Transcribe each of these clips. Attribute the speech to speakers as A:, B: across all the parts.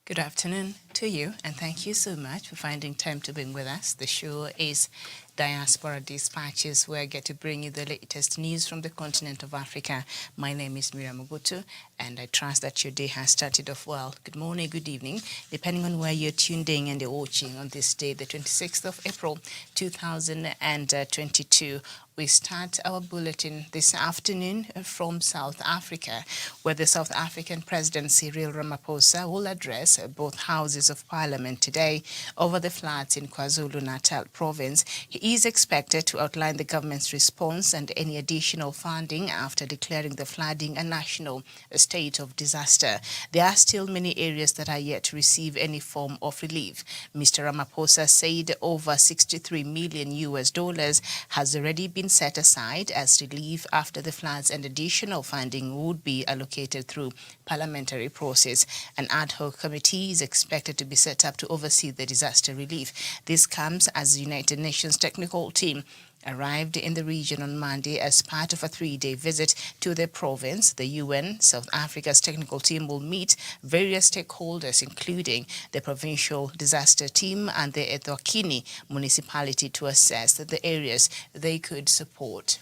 A: Good afternoon to you, and thank you so much for finding time to be with us. The show is Diaspora Dispatches, where I get to bring you the latest news from the continent of Africa. My name is Miriam Ogutu, and I trust that your day has started off well. Good morning, good evening, depending on where you're tuned in and you're watching on this day, the 26th of April, 2022. We start our bulletin this afternoon from South Africa, where the South African President Cyril Ramaphosa will address both houses of parliament today over the floods in KwaZulu-Natal province. He is expected to outline the government's response and any additional funding after declaring the flooding a national state of disaster. There are still many areas that are yet to receive any form of relief. Mr. Ramaphosa said over $63 million has already been set aside as relief after the floods, and additional funding would be allocated through parliamentary process. An ad hoc committee is expected to be set up to oversee the disaster relief. This comes as the United Nations technical team arrived in the region on Monday as part of a three-day visit to the province. The UN South Africa's technical team will meet various stakeholders, including the provincial disaster team and the Ex-Guinea municipality, to assess the areas they could support.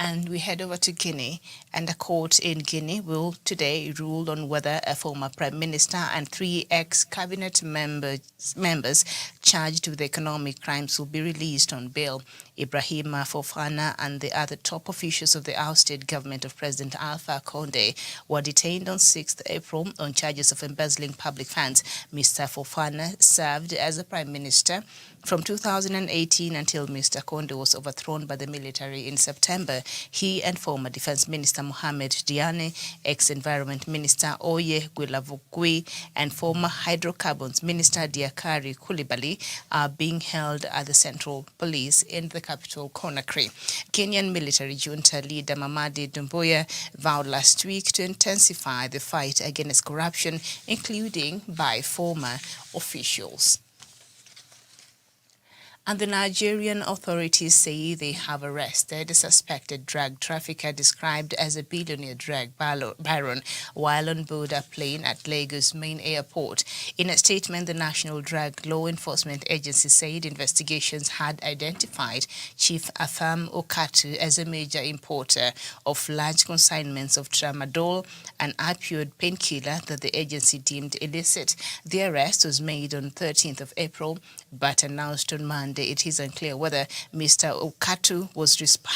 A: And we head over to Guinea, and a court in Guinea will today rule on whether a former prime minister and three ex-cabinet members charged with economic crimes will be released on bail. Ibrahima Fofana and the other top officials of the ousted government of President Alpha Conde were detained on 6th April on charges of embezzling public funds. Mr. Fofana served as a prime minister from 2018 until Mr. Conde was overthrown by the military in September. He and former Defense Minister Mohamed Diane, ex-Environment Minister Oye Guilavugui, and former Hydrocarbons Minister Diakari Coulibaly are being held at the Central Police in the capital, Conakry. Kenyan military junta leader Mamadi Doumbouya vowed last week to intensify the fight against corruption, including by former officials. And the Nigerian authorities say they have arrested a suspected drug trafficker described as a billionaire drug baron while on board a plane at Lagos main airport. In a statement, the National Drug Law Enforcement Agency said investigations had identified Chief Afam Okatu as a major importer of large consignments of tramadol, an opioid painkiller that the agency deemed illicit. The arrest was made on 13th of April, but announced on Monday. It is unclear whether Mr. Okatu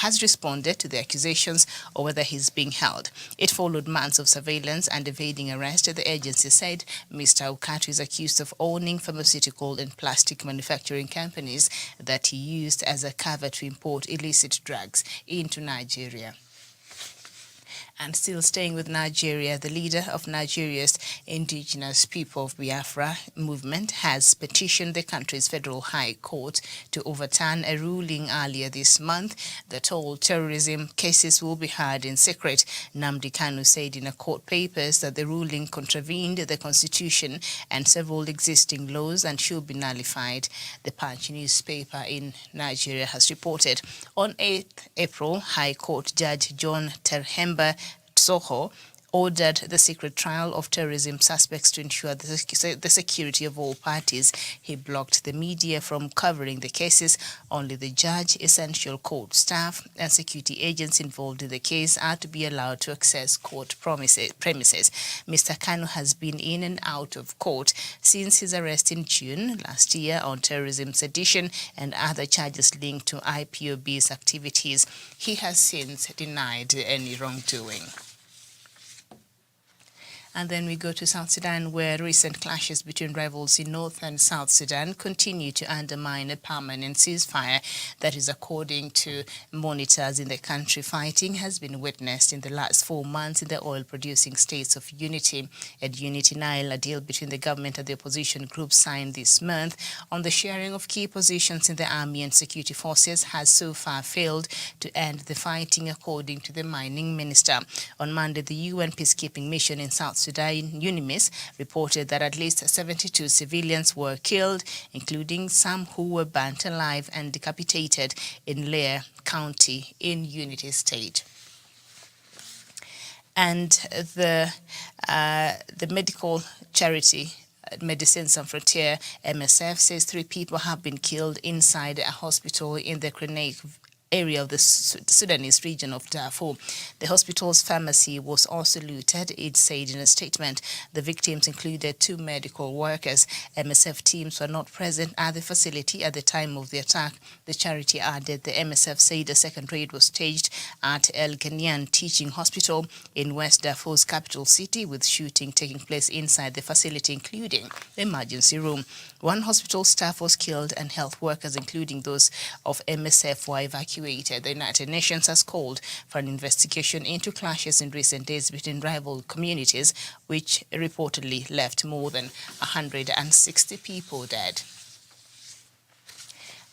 A: has responded to the accusations or whether he's being held. It followed months of surveillance and evading arrest. The agency said Mr. Okatu is accused of owning pharmaceutical and plastic manufacturing companies that he used as a cover to import illicit drugs into Nigeria. And still staying with Nigeria, the leader of Nigeria's indigenous people of Biafra movement has petitioned the country's federal high court to overturn a ruling earlier this month that all terrorism cases will be heard in secret. Nnamdi Kanu said in a court papers that the ruling contravened the constitution and several existing laws and should be nullified. The Punch newspaper in Nigeria has reported. On 8th April, High Court Judge John Terhemba Soho ordered the secret trial of terrorism suspects to ensure the security of all parties. He blocked the media from covering the cases. Only the judge, essential court staff, and security agents involved in the case are to be allowed to access court premises. Mr. Kanu has been in and out of court since his arrest in June last year on terrorism, sedition, and other charges linked to IPOB's activities. He has since denied any wrongdoing. And then we go to South Sudan, where recent clashes between rivals in North and South Sudan continue to undermine a permanent ceasefire. That is according to monitors in the country. Fighting has been witnessed in the last 4 months in the oil-producing states of Unity and Unity Nile. A deal between the government and the opposition groups signed this month on the sharing of key positions in the army and security forces has so far failed to end the fighting, according to the mining minister. On Monday, the UN peacekeeping mission in South Sudan, UNIMIS, reported that at least 72 civilians were killed, including some who were burnt alive and decapitated in Lair County in Unity State. And the The medical charity Medicines Sans Frontières, MSF, says 3 people have been killed inside a hospital in the Grenade area of the Sudanese region of Darfur. The hospital's pharmacy was also looted, it said in a statement. The victims included 2 medical workers. MSF teams were not present at the facility at the time of the attack. The charity added the MSF said a second raid was staged at Ex-Guinea Teaching Hospital in West Darfur's capital city, with shooting taking place inside the facility, including the emergency room. 1 hospital staff was killed and health workers, including those of MSF, were evacuated. The United Nations has called for an investigation into clashes in recent days between rival communities, which reportedly left more than 160 people dead.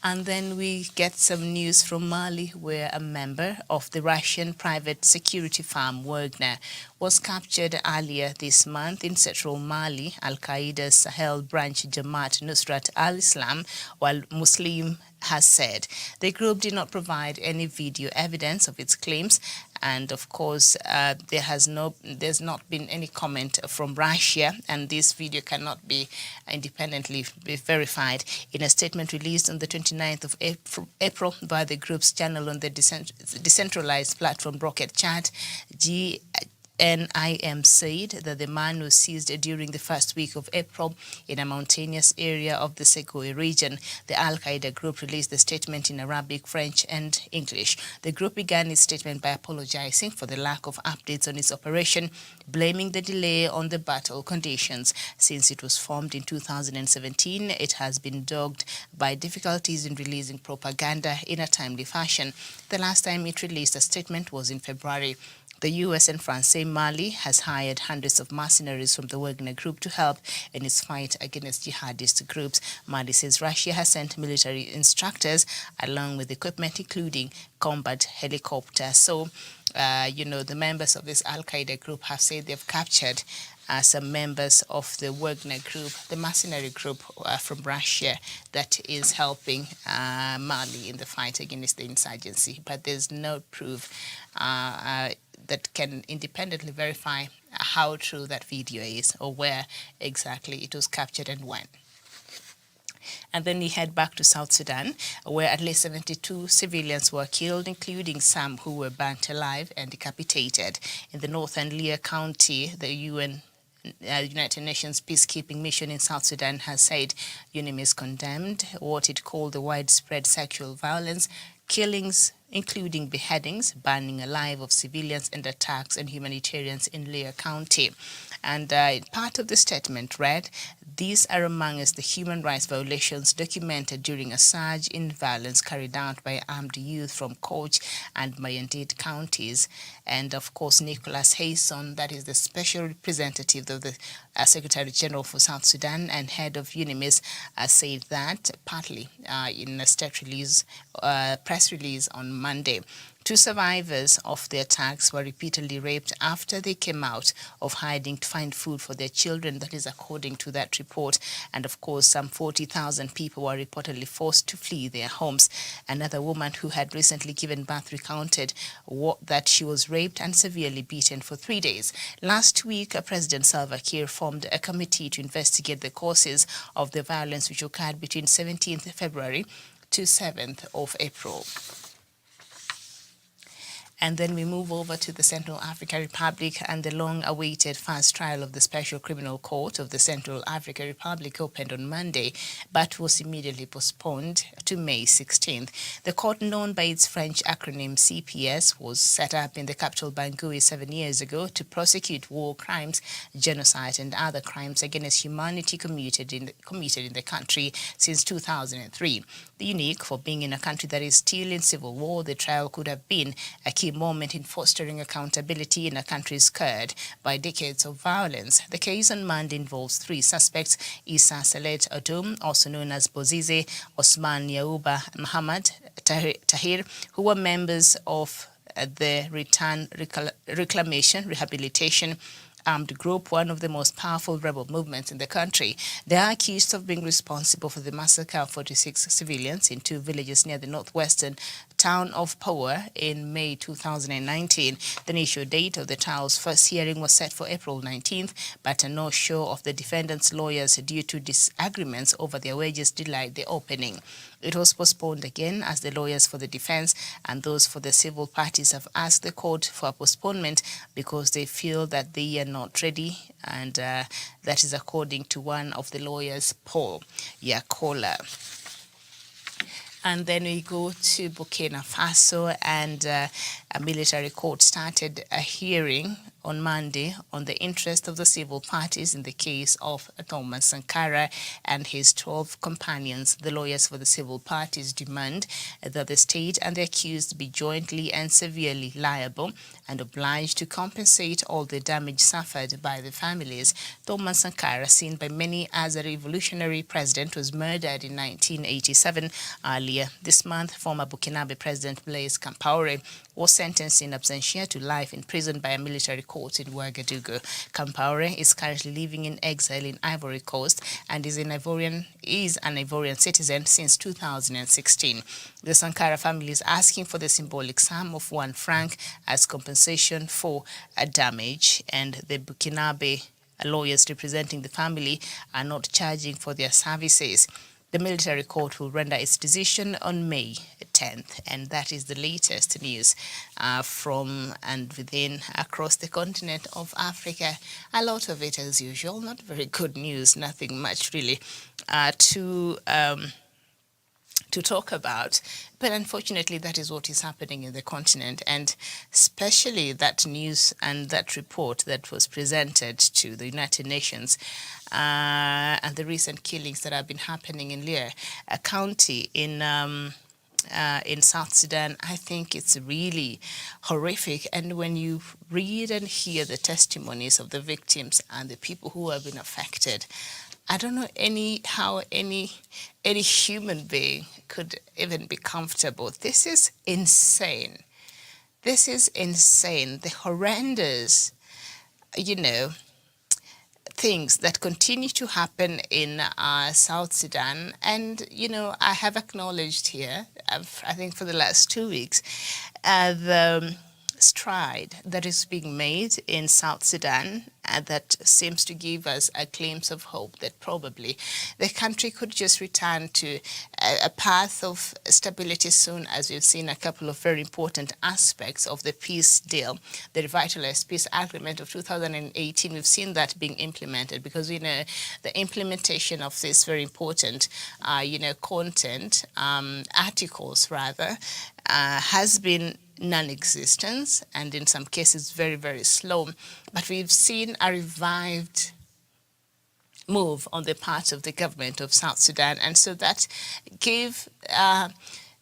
A: And then we get some news from Mali, where a member of the Russian private security firm Wagner was captured earlier this month in central Mali. Al-Qaeda's Sahel branch Jamaat Nusrat al-Islam, while Muslim, has said the group did not provide any video evidence of its claims, and of course there's not been any comment from Russia, and this video cannot be independently verified. In a statement released on the 29th of April by the group's channel on the decentralized platform Rocket Chat, NIM said that the man was seized during the first week of April in a mountainous area of the Segoi region. The Al-Qaeda group released the statement in Arabic, French, and English. The group began its statement by apologizing for the lack of updates on its operation, blaming the delay on the battle conditions. Since it was formed in 2017, it has been dogged by difficulties in releasing propaganda in a timely fashion. The last time it released a statement was in February. The US and France say Mali has hired hundreds of mercenaries from the Wagner group to help in its fight against jihadist groups. Mali says Russia has sent military instructors along with equipment, including combat helicopters. So, the members of this Al-Qaeda group have said they've captured some members of the Wagner group, the mercenary group from Russia that is helping Mali in the fight against the insurgency. But there's no proof that can independently verify how true that video is or where exactly it was captured and when. And then we head back to South Sudan, where at least 72 civilians were killed, including some who were burnt alive and decapitated. In the northern Lear County, the United Nations peacekeeping mission in South Sudan has said UNMISS condemned what it called the widespread sexual violence, killings, including beheadings, burning alive of civilians, and attacks on humanitarians in Lear County. And part of the statement read, "These are amongst the human rights violations documented during a surge in violence carried out by armed youth from Koch and Mayandit counties." And of course, Nicholas Hayson, that is the special representative of the Secretary General for South Sudan and head of UNMISS, said that partly in a press release on Monday. 2 survivors of the attacks were repeatedly raped after they came out of hiding to find food for their children. That is according to that report. And of course, some 40,000 people were reportedly forced to flee their homes. Another woman who had recently given birth recounted that she was raped and severely beaten for 3 days. Last week, President Salva Kiir formed a committee to investigate the causes of the violence which occurred between 17th February to 7th of April. And then we move over to the Central African Republic, and the long-awaited first trial of the Special Criminal Court of the Central African Republic opened on Monday, but was immediately postponed to May 16th. The court, known by its French acronym CPS, was set up in the capital Bangui 7 years ago to prosecute war crimes, genocide, and other crimes against humanity committed in the country since 2003. Unique for being in a country that is still in civil war, the trial could have been a key moment in fostering accountability in a country scarred by decades of violence. The case on Monday involves 3 suspects: Issa Salet Odum, also known as Bozize, Osman Yauba Muhammad Tahir, who were members of the Return Reclamation Rehabilitation armed group, one of the most powerful rebel movements in the country. They are accused of being responsible for the massacre of 46 civilians in 2 villages near the northwestern town of Power in May 2019. The initial date of the trial's first hearing was set for April 19th, but a no-show of the defendants' lawyers due to disagreements over their wages delayed the opening. It was postponed again as the lawyers for the defense and those for the civil parties have asked the court for a postponement because they feel that they are not ready, and that is according to one of the lawyers, Paul Yakola. And then we go to Burkina Faso, and a military court started a hearing on Monday on the interest of the civil parties in the case of Thomas Sankara and his 12 companions. The lawyers for the civil parties demand that the state and the accused be jointly and severely liable and obliged to compensate all the damage suffered by the families. Thomas Sankara, seen by many as a revolutionary president, was murdered in 1987. Earlier this month, former Burkinabe President Blaise Compaoré was sentenced in absentia to life in prison by a military court in Ouagadougou. Compaoré is currently living in exile in Ivory Coast and is an Ivorian citizen since 2016. The Sankara family is asking for the symbolic sum of £1 as compensation for damage, and the Burkinabe lawyers representing the family are not charging for their services. The military court will render its decision on May 10th, and that is the latest news from and within across the continent of Africa. A lot of it, as usual, not very good news, nothing much really to talk about. But unfortunately, that is what is happening in the continent, and especially that news and that report that was presented to the United Nations and the recent killings that have been happening in Lier, a county in South Sudan. I think it's really horrific. And when you read and hear the testimonies of the victims and the people who have been affected, I don't know how any human being could even be comfortable. This is insane. This is insane. The horrendous, things that continue to happen in South Sudan. And, I have acknowledged here, I think for the last 2 weeks, the stride that is being made in South Sudan that seems to give us a glimpse of hope that probably the country could just return to a path of stability soon, as we've seen a couple of very important aspects of the peace deal, the revitalized peace agreement of 2018. We've seen that being implemented because, the implementation of this very important, content, articles rather, has been non-existence, and in some cases very, very slow. But we've seen a revived move on the part of the government of South Sudan, and so that gave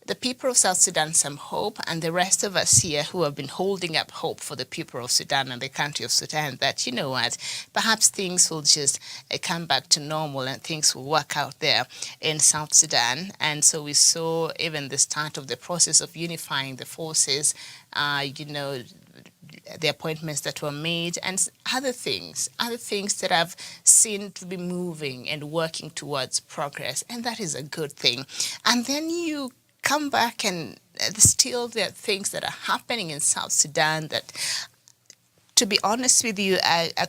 A: the people of South Sudan some hope, and the rest of us here who have been holding up hope for the people of Sudan and the country of Sudan that, perhaps things will just come back to normal and things will work out there in South Sudan. And so we saw even the start of the process of unifying the forces, the appointments that were made, and other things that have seemed to be moving and working towards progress, and that is a good thing. And then you come back and still there are things that are happening in South Sudan that, to be honest with you, are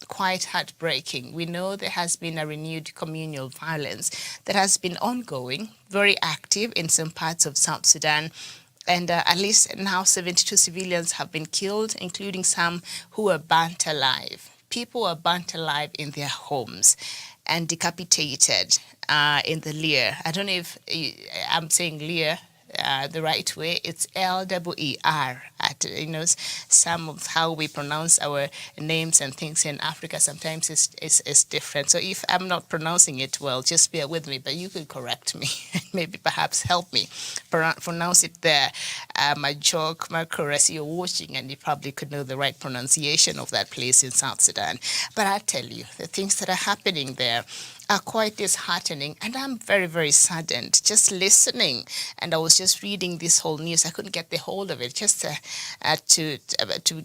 A: quite heartbreaking. We know there has been a renewed communal violence that has been ongoing, very active in some parts of South Sudan. And at least now 72 civilians have been killed, including some who were burnt alive. People were burnt alive in their homes and decapitated in the Lier. I don't know if I'm saying Lier the right way. It's L-E-E-R. Some of how we pronounce our names and things in Africa sometimes is different. So if I'm not pronouncing it well, just bear with me. But you could correct me and maybe perhaps help me pronounce it there. Majok, Marcores, you're watching, and you probably could know the right pronunciation of that place in South Sudan. But I tell you, the things that are happening there are quite disheartening, and I'm very, very saddened just listening. And I was just reading this whole news. I couldn't get the hold of it, just to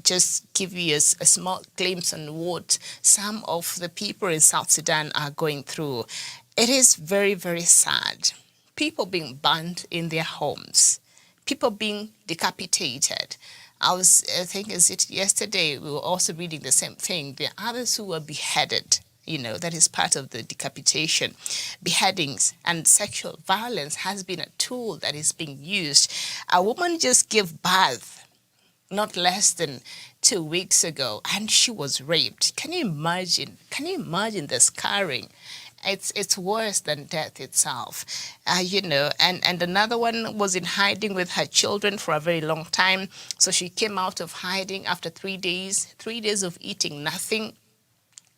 A: just give you a small glimpse on what some of the people in South Sudan are going through. It is very, very sad. People being burned in their homes, people being decapitated. I think, is it yesterday, we were also reading the same thing. There are others who were beheaded. That is part of the decapitation. Beheadings and sexual violence has been a tool that is being used. A woman just gave birth not less than 2 weeks ago, and she was raped. Can you imagine? Can you imagine the scarring? It's worse than death itself, and another one was in hiding with her children for a very long time. So she came out of hiding after 3 days of eating nothing,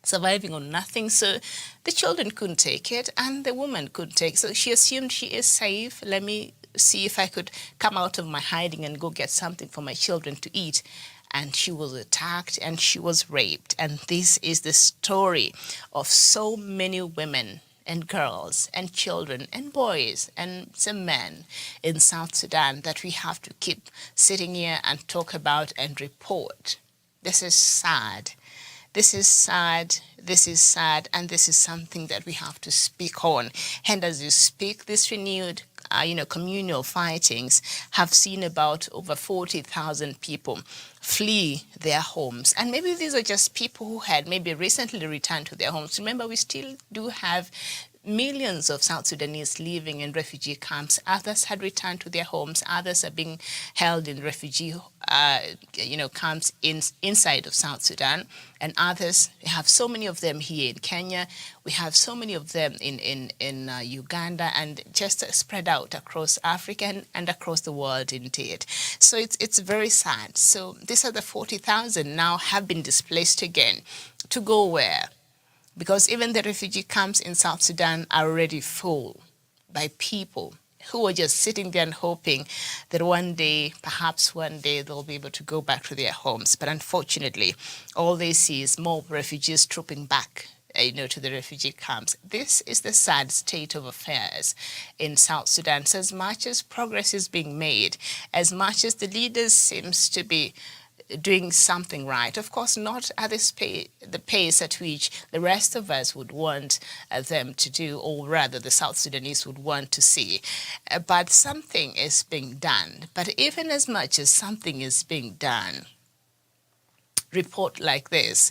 A: surviving on nothing. So the children couldn't take it and the woman couldn't take it. So she assumed she is safe. Let me see if I could come out of my hiding and go get something for my children to eat. And she was attacked and she was raped. And this is the story of so many women and girls and children and boys and some men in South Sudan that we have to keep sitting here and talk about and report. This is sad. This is sad, this is sad, and this is something that we have to speak on. And as you speak, this renewed communal fightings have seen about over 40,000 people flee their homes. And maybe these are just people who had maybe recently returned to their homes. Remember, we still do have millions of South Sudanese living in refugee camps. Others had returned to their homes. Others are being held in refugee camps inside of South Sudan. And others, we have so many of them here in Kenya. We have so many of them in Uganda, and just spread out across Africa and across the world indeed. So it's very sad. So these are the 40,000 now have been displaced again. To go where? Because even the refugee camps in South Sudan are already full by people who are just sitting there and hoping that one day, perhaps one day, they'll be able to go back to their homes. But unfortunately, all they see is more refugees trooping back to the refugee camps. This is the sad state of affairs in South Sudan. So as much as progress is being made, as much as the leaders seems to be doing something right. Of course, not at the pace at which the rest of us would want them to do, or rather the South Sudanese would want to see. But something is being done. But even as much as something is being done, report like this,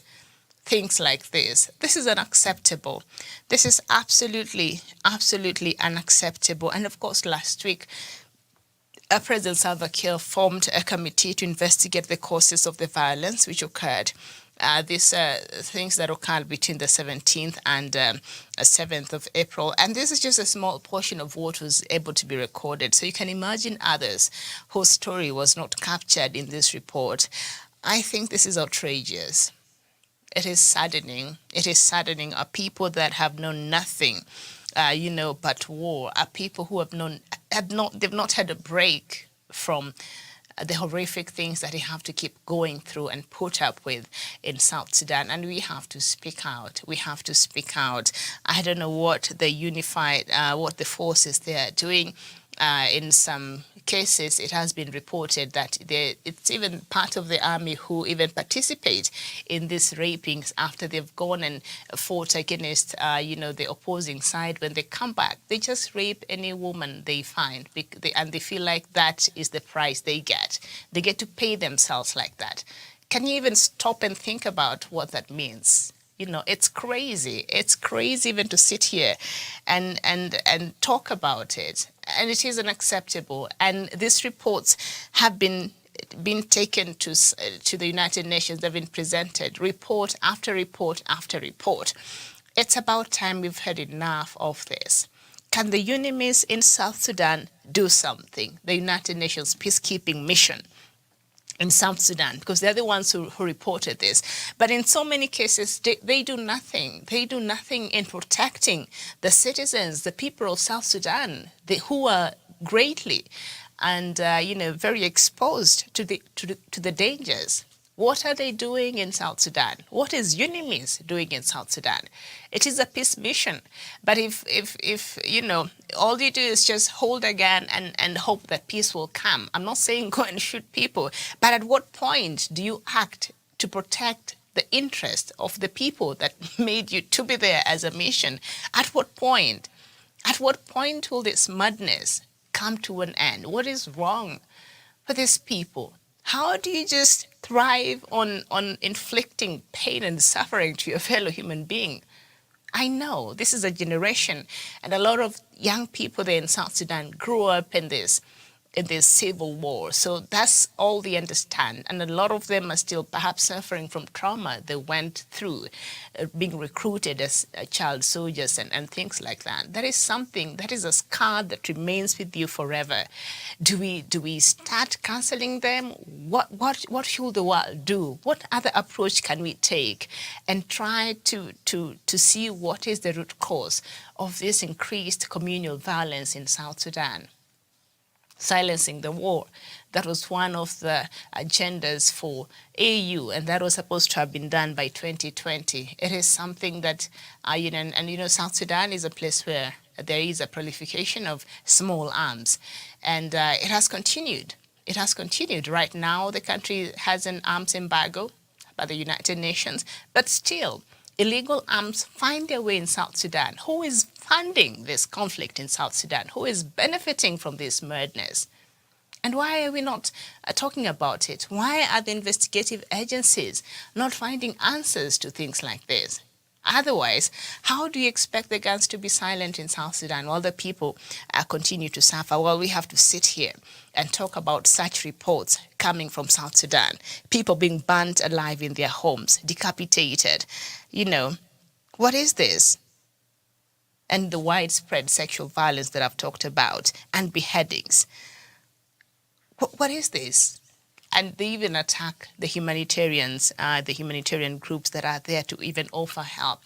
A: things like this is unacceptable. This is absolutely, absolutely unacceptable. And of course, last week, President Salva Kiir formed a committee to investigate the causes of the violence which occurred. These things that occurred between the 17th and 7th of April. And this is just a small portion of what was able to be recorded. So you can imagine others whose story was not captured in this report. I think this is outrageous. It is saddening. It is saddening. Are people that have known nothing but war, are people who they've not had a break from the horrific things that they have to keep going through and put up with in South Sudan. And we have to speak out. We have to speak out. I don't know what what the forces they are doing. In some cases, it has been reported that it's even part of the army who even participate in these rapings after they've gone and fought against, the opposing side. When they come back, they just rape any woman they find, and they feel like that is the price they get. They get to pay themselves like that. Can you even stop and think about what that means? It's crazy. It's crazy even to sit here and talk about it. And it is unacceptable. And these reports have been taken to the United Nations. They've been presented, report after report after report. It's about time we've had enough of this. Can the UNMISS in South Sudan do something? The United Nations peacekeeping mission in South Sudan, because they're the ones who reported this. But in so many cases, they do nothing. They do nothing in protecting the citizens, the people of South Sudan, who are greatly and very exposed to the dangers. What are they doing in South Sudan? What is UNMISS doing in South Sudan? It is a peace mission. But if all you do is just hold a gun and hope that peace will come. I'm not saying go and shoot people, but at what point do you act to protect the interest of the people that made you to be there as a mission? At what point? At what point will this madness come to an end? What is wrong with these people? How do you just thrive on inflicting pain and suffering to your fellow human being? I know this is a generation, and a lot of young people there in South Sudan grew up in this civil war. So that's all they understand. And a lot of them are still perhaps suffering from trauma they went through, being recruited as child soldiers and things like that. That is something, that is a scar that remains with you forever. Do we start counseling them? What should the world do? What other approach can we take and try to see what is the root cause of this increased communal violence in South Sudan? Silencing the war. That was one of the agendas for AU, and that was supposed to have been done by 2020. It is something that, South Sudan is a place where there is a proliferation of small arms, and it has continued. It has continued. Right now, the country has an arms embargo by the United Nations, but still, illegal arms find their way in South Sudan. Who is funding this conflict in South Sudan? Who is benefiting from this madness? And why are we not talking about it? Why are the investigative agencies not finding answers to things like this? Otherwise, how do you expect the guns to be silent in South Sudan while the people continue to suffer? Well, we have to sit here and talk about such reports coming from South Sudan. People being burnt alive in their homes, decapitated. What is this? And the widespread sexual violence that I've talked about, and beheadings. What is this? And they even attack the humanitarians, the humanitarian groups that are there to even offer help.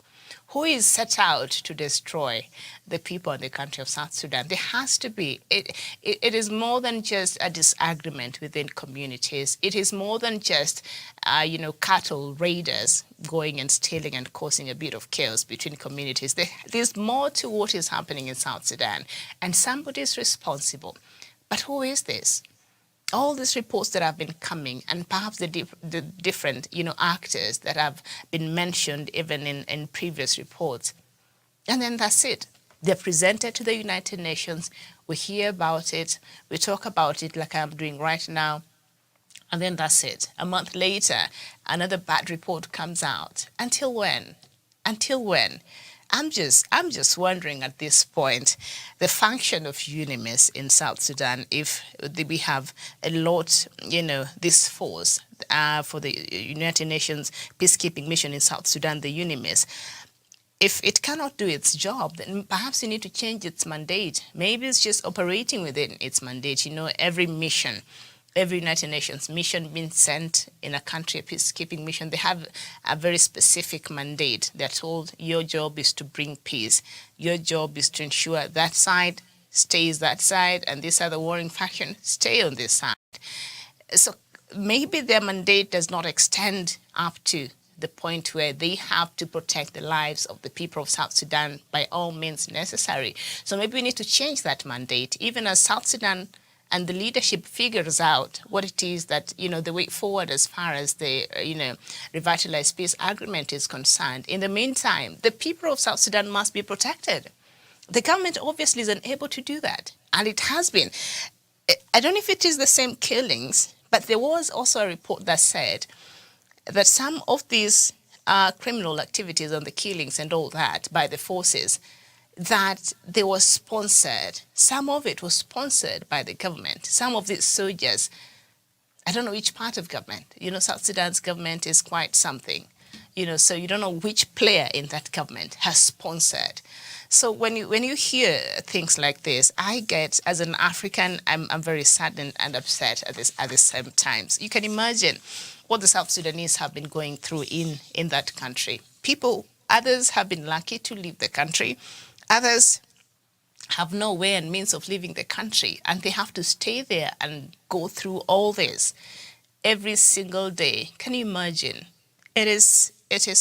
A: Who is set out to destroy the people in the country of South Sudan? There has to be. It is more than just a disagreement within communities. It is more than just, cattle raiders going and stealing and causing a bit of chaos between communities. There's more to what is happening in South Sudan, and somebody is responsible. But who is this? All these reports that have been coming, and perhaps the different, actors that have been mentioned even in previous reports. And then that's it. They're presented to the United Nations. We hear about it. We talk about it like I'm doing right now. And then that's it. A month later, another bad report comes out. Until when? Until when? I'm just wondering at this point, the function of UNIMIS in South Sudan, if we have a lot, this force for the United Nations peacekeeping mission in South Sudan, the UNIMIS, if it cannot do its job, then perhaps you need to change its mandate. Maybe it's just operating within its mandate. Every mission, every United Nations mission being sent in a country, a peacekeeping mission, they have a very specific mandate. They're told your job is to bring peace. Your job is to ensure that side stays that side, and this other warring faction stay on this side. So maybe their mandate does not extend up to the point where they have to protect the lives of the people of South Sudan by all means necessary. So maybe we need to change that mandate, even as South Sudan and the leadership figures out what it is that, the way forward as far as the, revitalized peace agreement is concerned. In the meantime, the people of South Sudan must be protected. The government obviously is unable to do that, and it has been. I don't know if it is the same killings, but there was also a report that said that some of these criminal activities and the killings and all that by the forces, that they were sponsored. Some of it was sponsored by the government. Some of these soldiers, I don't know which part of government. South Sudan's government is quite something. So you don't know which player in that government has sponsored. So when you hear things like this, I get, as an African, I'm very saddened and upset at the same times. You can imagine what the South Sudanese have been going through in that country. Others have been lucky to leave the country. Others have no way and means of leaving the country, and they have to stay there and go through all this every single day. Can you imagine? It is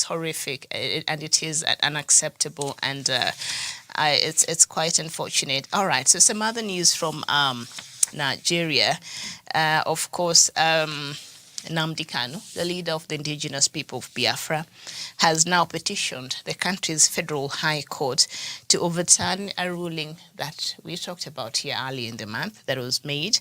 A: horrific, and it is unacceptable, and it's quite unfortunate. All right, so some other news from Nigeria. Of course, Nnamdi Kanu, the leader of the indigenous people of Biafra, has now petitioned the country's federal high court to overturn a ruling that we talked about here early in the month that was made,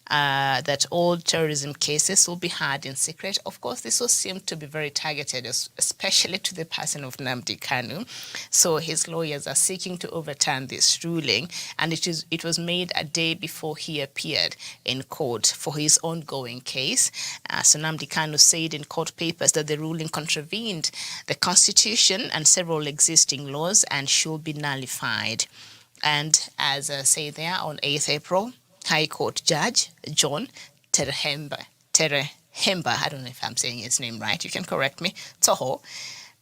A: that all terrorism cases will be heard in secret. Of course, this will seem to be very targeted, especially to the person of Nnamdi Kanu. So his lawyers are seeking to overturn this ruling, and it was made a day before he appeared in court for his ongoing case. So Nnamdi Kanu said in court papers that the ruling contravened the Constitution and several existing laws and should be nullified. And as I say there, on 8th April, High Court Judge John Terehemba, I don't know if I'm saying his name right, you can correct me, Toho,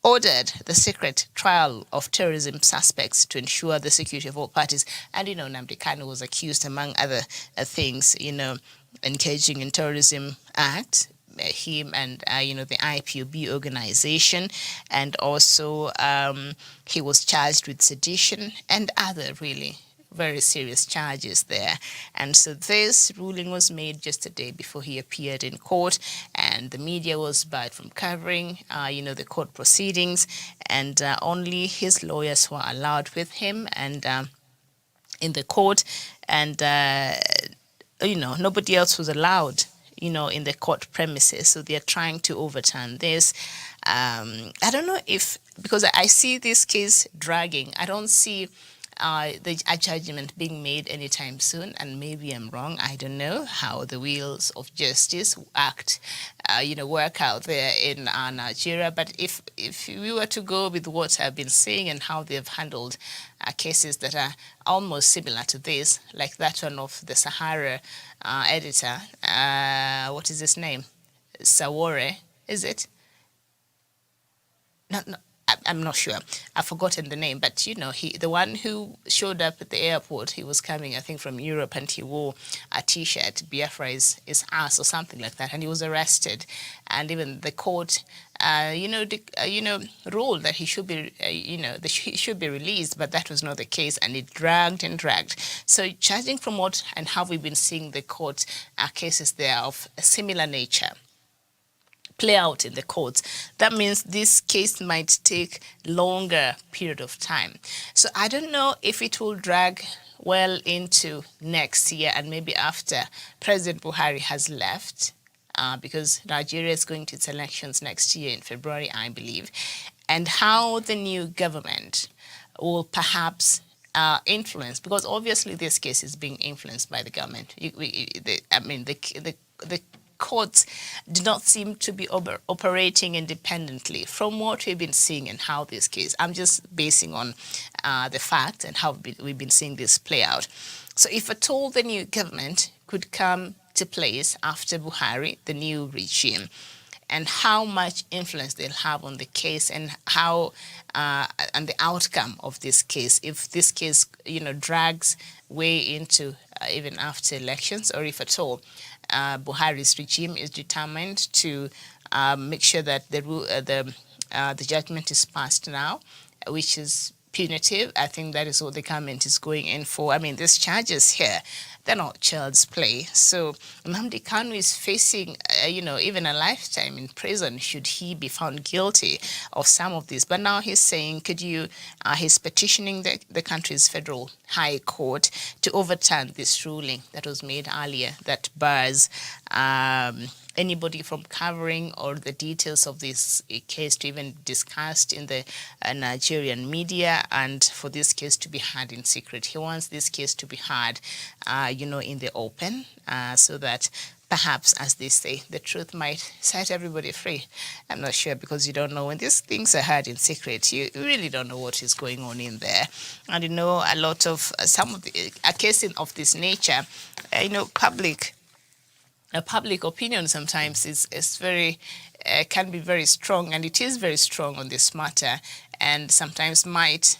A: ordered the secret trial of terrorism suspects to ensure the security of all parties. And, Nnamdi Kanu was accused, among other things, engaging in terrorism acts, him and, the IPOB organization. And also he was charged with sedition and other really very serious charges there. And so this ruling was made just a day before he appeared in court, and the media was barred from covering, the court proceedings, and only his lawyers were allowed with him and in the court, and, nobody else was allowed, in the court premises. So they're trying to overturn this. I don't know if, because I see this case dragging, I don't see a judgment being made anytime soon, and maybe I'm wrong. I don't know how the wheels of justice work out there in Nigeria. But if we were to go with what I've been seeing and how they've handled cases that are almost similar to this, like that one of the Sahara editor, what is his name? Sawore, is it? No. I'm not sure. I've forgotten the name, but the one who showed up at the airport, he was coming, I think, from Europe, and he wore a T-shirt, Biafra is us, or something like that, and he was arrested. And even the court, ruled that he should be, he should be released, but that was not the case, and it dragged and dragged. So, judging from what and how we've been seeing the court cases there of a similar nature play out in the courts, that means this case might take longer period of time. So I don't know if it will drag well into next year and maybe after President Buhari has left, because Nigeria is going to its elections next year in February, I believe, and how the new government will perhaps influence, because obviously this case is being influenced by the government. The courts do not seem to be operating independently from what we've been seeing and how this case. I'm just basing on the fact and how we've been seeing this play out. So if at all the new government could come to place after Buhari, the new regime, and how much influence they'll have on the case and how and the outcome of this case, if this case drags way into even after elections, or if at all Buhari's regime is determined to make sure that the judgment is passed now, which is punitive. I think that is what the government is going in for. I mean, these charges here, they're not child's play. So Nnamdi Kanu is facing, even a lifetime in prison should he be found guilty of some of this. But now he's saying, he's petitioning the country's federal high court to overturn this ruling that was made earlier that bars anybody from covering or the details of this case to even discussed in the Nigerian media, and for this case to be heard in secret. He wants this case to be heard, in the open, so that perhaps, as they say, the truth might set everybody free. I'm not sure, because you don't know when these things are heard in secret. You really don't know what is going on in there. And a lot of some of a case of this nature, public opinion sometimes is very can be very strong, and it is very strong on this matter, and sometimes might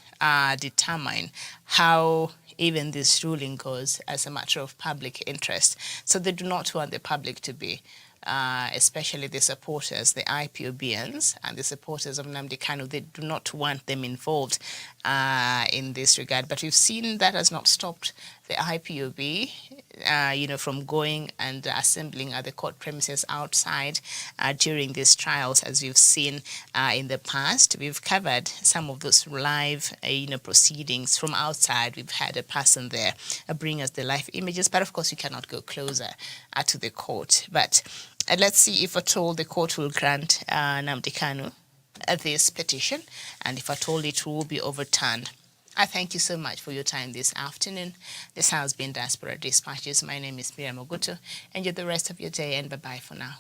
A: determine how even this ruling goes as a matter of public interest. So they do not want the public to be especially the supporters, the IPOBians and the supporters of Nnamdi Kanu. They do not want them involved in this regard. But we've seen that has not stopped the IPOB, from going and assembling at the court premises outside during these trials, as we've seen in the past. We've covered some of those live, proceedings from outside. We've had a person there bring us the live images, but of course you cannot go closer to the court. But let's see if at all the court will grant Nnamdi Kanu this petition, and if at all it will be overturned. I thank you so much for your time this afternoon. This has been Diaspora Dispatches. My name is Miriam Ogutu. Enjoy the rest of your day, and bye-bye for now.